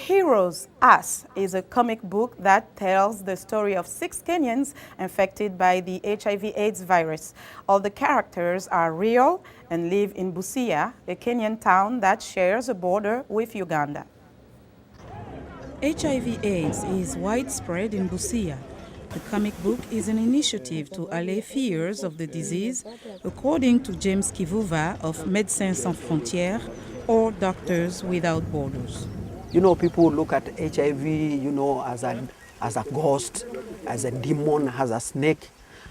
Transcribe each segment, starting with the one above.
Heroes Us is a comic book that tells the story of 6 Kenyans infected by the HIV/AIDS virus. All the characters are real and live in Busia, a Kenyan town that shares a border with Uganda. HIV/AIDS is widespread in Busia. The comic book is an initiative to allay fears of the disease, according to James Kivuva of Médecins Sans Frontières, or Doctors Without Borders. You know, people look at HIV, as a ghost, as a demon, as a snake.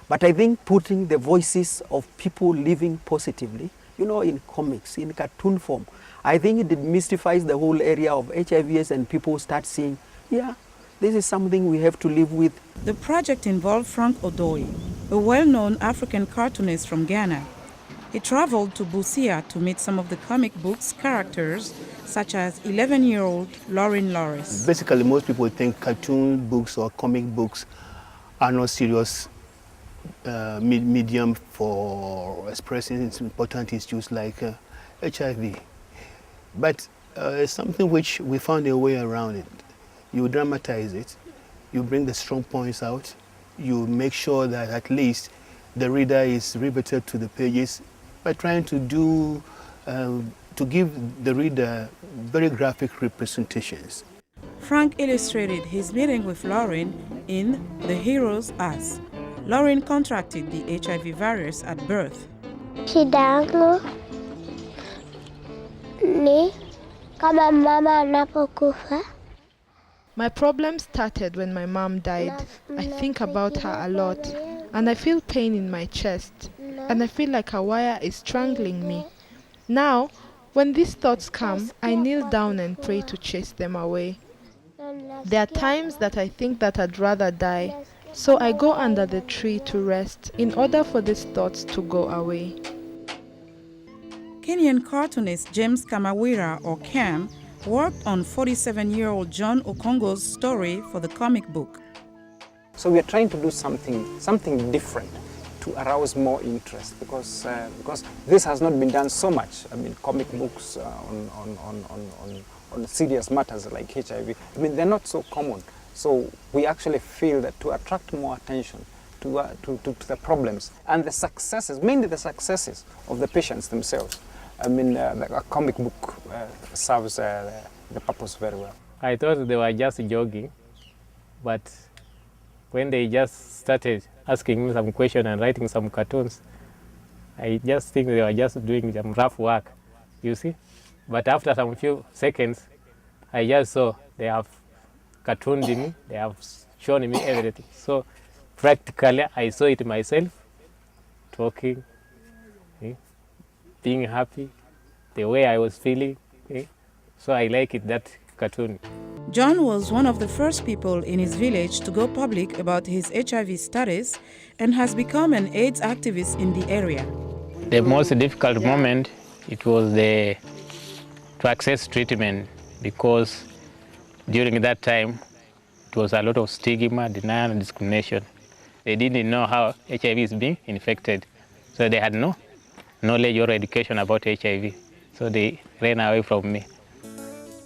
But I think putting the voices of people living positively, in comics, in cartoon form, I think it mystifies the whole area of HIV/AIDS, and people start seeing, this is something we have to live with. The project involved Frank Odoi, a well-known African cartoonist from Ghana. He traveled to Busia to meet some of the comic book's characters, such as 11-year-old Lauren Loris. Basically, most people think cartoon books or comic books are not serious medium for expressing important issues like HIV. But it's something which we found a way around it. You dramatize it, you bring the strong points out, you make sure that at least the reader is riveted to the pages by trying to to give the reader very graphic representations. Frank illustrated his meeting with Lauren in The Heroes Us. Lauren contracted the HIV virus at birth. Shida yangu ni kama mama anapokufa. My problem started when my mom died. I think about her a lot, and I feel pain in my chest, and I feel like a wire is strangling me. Now, when these thoughts come, I kneel down and pray to chase them away. There are times that I think that I'd rather die, so I go under the tree to rest in order for these thoughts to go away. Kenyan cartoonist James Kamawira, or Cam, worked on 47-year-old John Okongo's story for the comic book. So we are trying to do something different to arouse more interest, because this has not been done so much. I mean, comic books on serious matters like HIV, they're not so common. So we actually feel that to attract more attention to the problems and the successes, mainly the successes of the patients themselves, a comic book serves the purpose very well. I thought they were just joking, but when they just started asking me some questions and writing some cartoons, I just think they were just doing some rough work, you see. But after some few seconds, I just saw they have cartooned me, they have shown me everything. So practically, I saw it myself, talking, being happy, the way I was feeling. So I like it, that cartoon. John was one of the first people in his village to go public about his HIV status and has become an AIDS activist in the area. The most difficult moment, it was to access treatment, because during that time, it was a lot of stigma, denial, and discrimination. They didn't know how HIV is being infected, so they had no knowledge or education about HIV, so they ran away from me.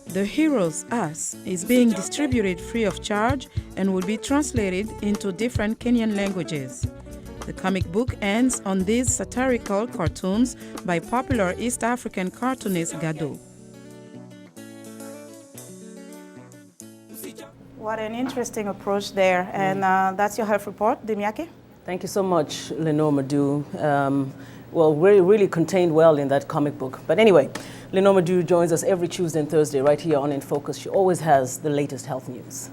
The Heroes Us is being distributed free of charge and will be translated into different Kenyan languages. The comic book ends on these satirical cartoons by popular East African cartoonist Gado. What an interesting approach there. And that's your health report, Dimiake. Thank you so much, Linord, Moudou. Well, really contained well in that comic book. But anyway, Linord Moudou joins us every Tuesday and Thursday right here on In Focus. She always has the latest health news.